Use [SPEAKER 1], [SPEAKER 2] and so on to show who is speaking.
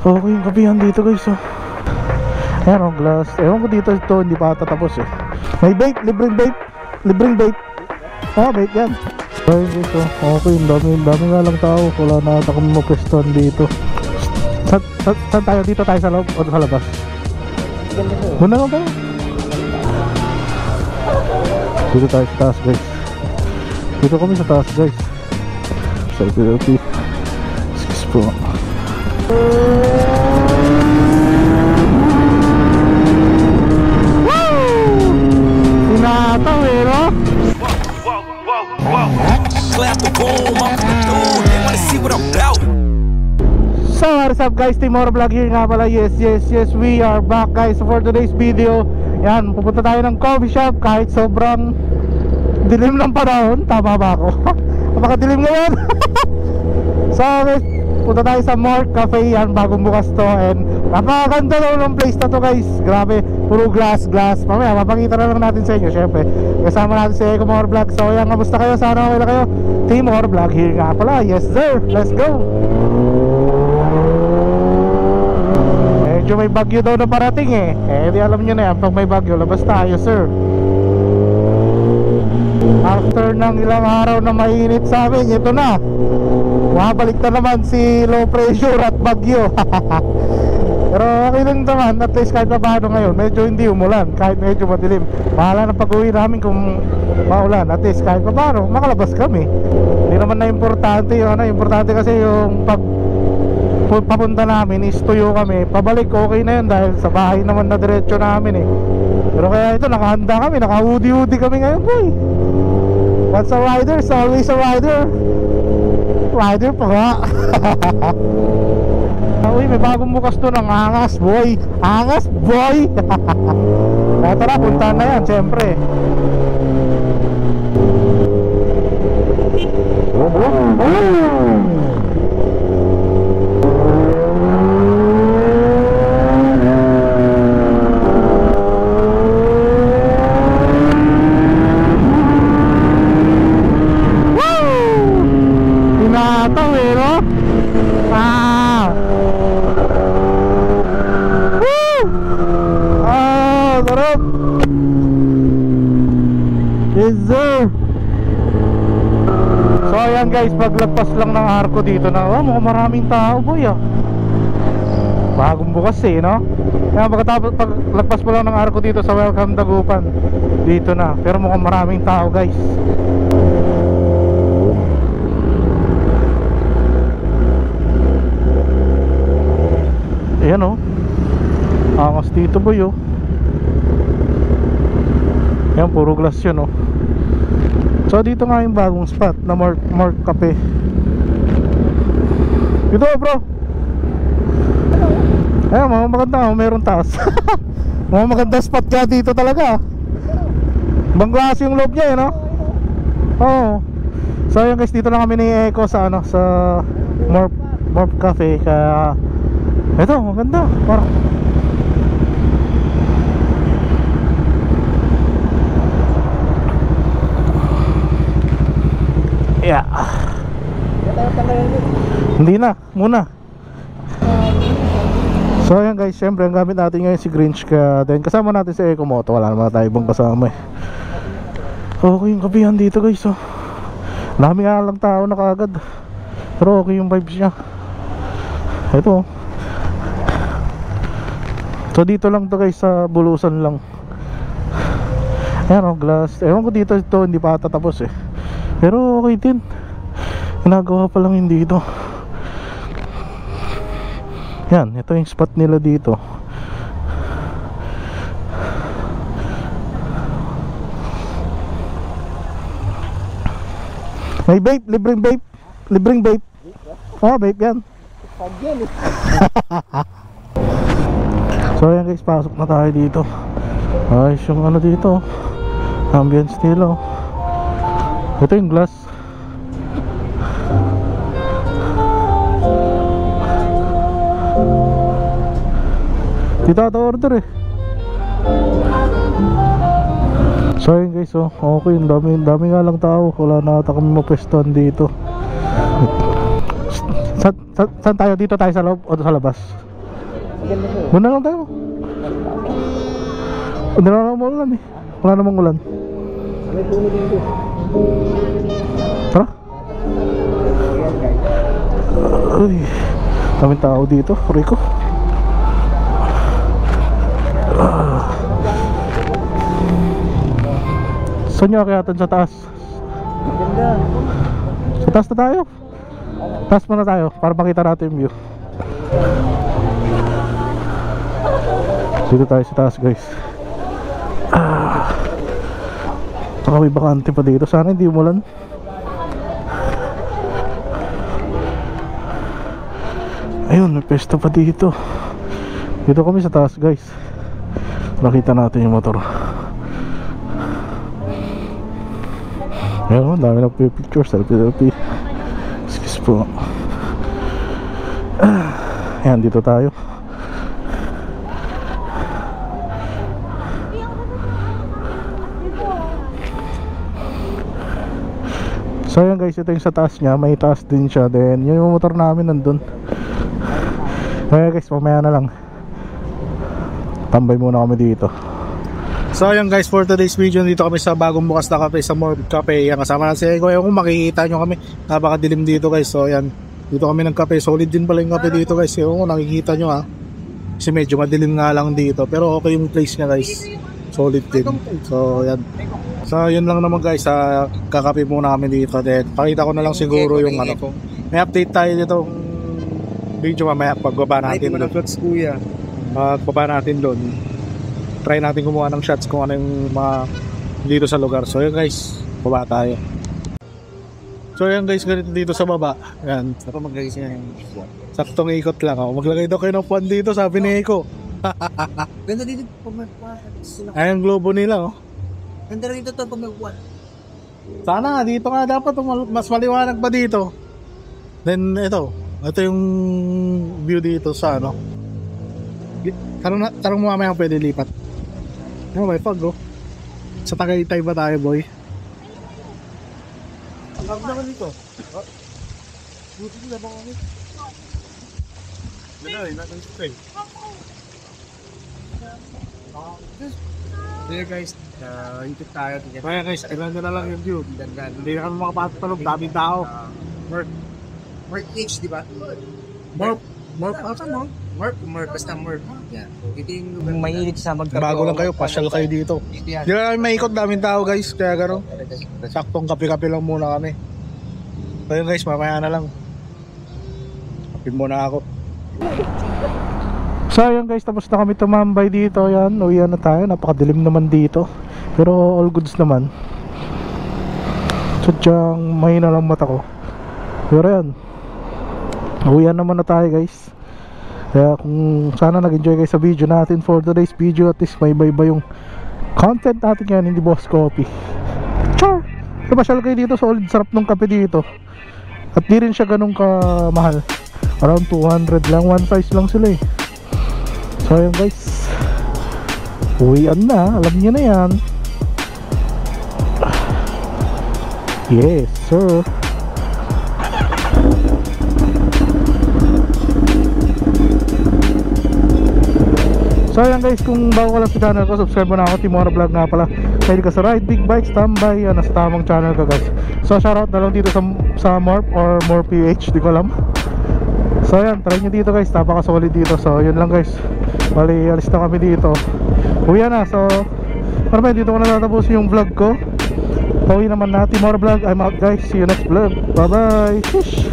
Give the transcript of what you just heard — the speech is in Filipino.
[SPEAKER 1] Okay yung kapihan dito guys oh. Ayan oh, glass. Ewan ko dito ito, hindi pa tatapos eh. May vape, libreng vape. Libreng vape. Vape yan. Ayun guys oh, okay, dami nga lang tao. Wala na ata kami mapwestuhan dito. Saan tayo? Dito tayo sa loob o sa labas? Muna lang tayo. Dito tayo sa taas guys. Dito kami sa taas guys. Sa security. Excuse po. Sinataw eh no? So what's up guys, Team Horror Vlog here nga pala. Yes, we are back guys for today's video. Yan, pupunta tayo ng coffee shop kahit sobrang dilim ng panahon. Tama ba ako? Napakadilim ngayon. So guys, punta tayo sa Mark Cafe. Yan, bagong bukas to. And napakaganda daw ng place na to guys. Grabe, puro glass. Mamaya mapakita na lang natin sa inyo. Syempre, kasama natin si Eco Horror Vlog. So yan, kamusta kayo? Sana okay lang kayo. Team Horror Vlog here nga pala. Yes sir, let's go. Medyo may bagyo daw na parating eh. Di alam nyo na yan, pag may bagyo labas tayo sir. After ng ilang araw na mainit sa amin, ito na, mabalik na naman si low pressure at bagyo. Pero okay lang naman, at least kahit na paano ngayon, medyo hindi umulan, kahit medyo madilim. Bahala na pag-uwi namin kung maulan, at least kahit pa paano, makalabas kami. Hindi naman na importante yun, importante kasi yung papunta namin is tuyo kami, pabalik okay na yun dahil sa bahay naman na diretso namin eh. Pero kaya ito, nakahanda kami, naka-hoodie kami ngayon boy. Once a rider, is always a rider. Rider pa nga. Uy, may bagong bukas to ng Angas boy. Angas boy. Tara, puntahan na yan syempre. Sinataw eh no? Sarap. Yes sir. So ayan guys, paglagpas lang ng arko dito na, mukhang maraming tao boy ah. Bagong bukas eh no? Kaya pagkatapos paglagpas pa lang ng arko dito sa Welcome Dagupan, dito na, pero mukhang maraming tao guys. Ayan oh, angas dito boy oh. Yan, puro glass yun oh. So dito nga yung bagong spot na Mark Cafe. Dito bro. Ayan, mga maganda oh, meron taas. Mga maganda spot kaya dito talaga. Bang glass yung loob niya eh no? Oo. So ayan guys, dito lang kami ni Eco sa ano, sa Mark Cafe. Kaya ito, maganda. Parang yeah. Hindi na, muna. So ayan guys, syempre ang gamit natin ngayon si Grinch. Kaya then kasama natin si Eco Moto. Wala naman tayo ibang kasama eh. Okay yung kapihan dito guys oh. Dami nga lang tao na kaagad, pero okay yung vibes niya. Ito oh. So dito lang to guys, sa Bulusan lang. Ayan oh, glass. Ewan ko dito ito, hindi pa tatapos eh. Pero okay din. Ginagawa pa lang hindi dito. Yan, ito yung spot nila dito. May vape, libreng vape. Libreng vape. Vape yan. So ayan guys, pasok na tayo dito. Ayos yung ano dito, ambience nila oh. Ito yung glass. Dito ata order eh. So ayun guys oh, okay, dami nga lang tao. Wala na ata kami mapwestuhan dito. Saan tayo? Dito tayo sa loob o sa labas? Muna lang tayo. Hindi na lang ulan eh. Wala namang ulan. Tara. Uy, daming tao dito, Rico. Saan nyo akyatan sa taas? Sa taas na tayo. Taas muna tayo para makita natin yung view. Dito tayo sa taas, guys. Baka may bakante pa dito. Sana hindi umulan. Ayun, may pesta pa dito. Dito kami sa taas, guys. Nakita natin yung motor. Ayun, dami na picture. Selfie. Excuse po. Ayan, dito tayo. So yun guys, ito yung sa taas nya. May taas din siya. Then yun yung motor namin nandun. Okay guys, mamaya na lang. Tambay muna kami dito. So yun guys, for today's video, dito kami sa bagong bukas na cafe, sa Morph Cafe. Yan, kasama na si Ego. Kung makikita nyo kami, napakadilim dito guys. So yan, dito kami ng cafe. Solid din pala yung cafe dito guys. Kung nakikita nyo ha, kasi medyo madilim nga lang dito. Pero okay yung place nya guys. Solid din. So yan. So yun lang naman guys, kakape muna kami dito. Then pakita ko na lang siguro yung ano. May update tayo dito video mamaya pagbaba natin doon. Pagbaba natin doon. Try natin kumuha ng shots kung ano yung mga dito sa lugar. So yun guys, baba tayo. So yun guys, ganito dito sa baba. Yan.
[SPEAKER 2] Ako maglagay siya ng
[SPEAKER 1] Saktong ikot lang ako. Maglagay daw kayo ng puwan dito, sabi ni Eko.
[SPEAKER 2] ganda dito pag magpuan.
[SPEAKER 1] Ay, ang globo nila oh.
[SPEAKER 2] Ganda dito to pag magpuan.
[SPEAKER 1] Sana nga, dito nga dapat mas maliwanag pa dito. Then ito yung view dito sa ano. Tarong mo mamaya pwede lipat. Ano may fog oh. Sa Tagaytay ba tayo boy?
[SPEAKER 2] Ang ganda naman dito. Buti nila bang kami?
[SPEAKER 1] Wala eh, natin spray.
[SPEAKER 2] There guys, YouTube tayo.
[SPEAKER 1] Kaya guys, ilan na lang yung view. Hindi na kami makapatulog, daming tao.
[SPEAKER 2] Merc H, di ba? Merc, basta Merc. Yan. Ito yung lugar. Mahilig sa magkape.
[SPEAKER 1] Bago lang kayo, pasyal kayo dito. Hindi na kami maikot, daming tao guys. Kaya gano'n, saktong kape-kape lang muna kami. So yun guys, mamaya na lang. Kape muna ako. So ayan guys, tapos na kami tumambay dito. Yan, uwian na tayo. Napakadilim naman dito. Pero all goods naman. Sadyang mahina lang mata ko. Pero yan, uwian naman na tayo guys. Kaya kung sana nag-enjoy kayo sa video natin for today's video, at least may iba yung content natin yan, hindi boss coffee. Char! Napasyal kayo dito, solid sarap ng kape dito. At di rin siya ganun kamahal. Around 200 lang, one size lang sila eh. So ayan guys, uwian na, alam niyo na yan. Yes sir. So ayan guys, kung bago ka lang sa channel ko, subscribe mo na ako, Timora Vlog nga pala. Pwede ka sa ride, big bikes, tambay, yan, nasa tamang channel ka guys. So shoutout na lang dito sa Morph or Morph PH, di ko alam. So ayan, try nyo dito guys, napaka-solid dito. So yun lang guys, bali alis na kami dito. Uwi na, so ano ba, dito ko na tatapusin yung vlog ko. Pauwi naman na, Timora Vlog, I'm out guys, see you next vlog, bye bye. Shush.